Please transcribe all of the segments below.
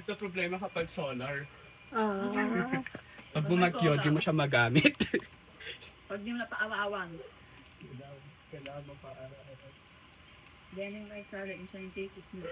nagka-problema kapag solar. Ah, Pag bumagyo, di mo siya magamit. Pag di mo na paawa-awan. Kailangan mo pa araw-araw. Then yung may sali, yung scientific na.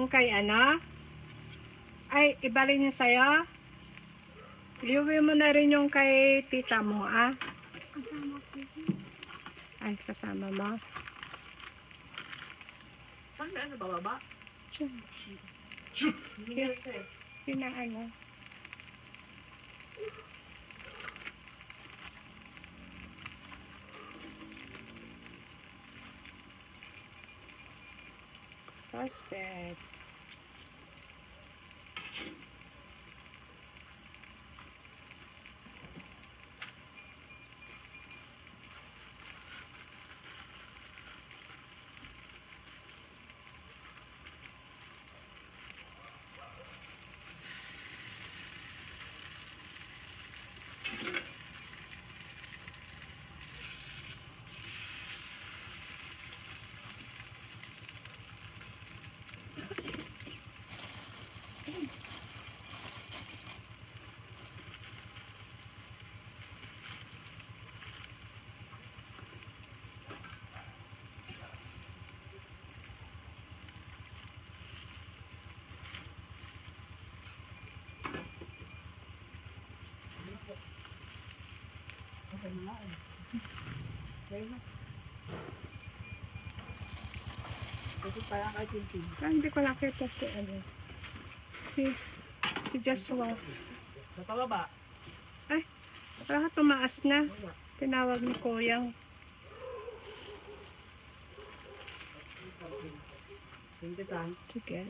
yung kay ano? Ay, ibalin niyo sa'yo? Iuwi mo na rin yung kay tita mo, ah? Kasama ko. Ay, kasama mo. Saan ba? Ano ba baba? Hindi na ito eh. Pinaano? Toasted. Okay na nga eh. Okay na. Kasi parang kay Tintin. Ah, hindi ko nakita si ano. Si Joshua. Sa pababa. Ay, baka tumaas na. Tinawag ni Kuyang. Tintin. Sige.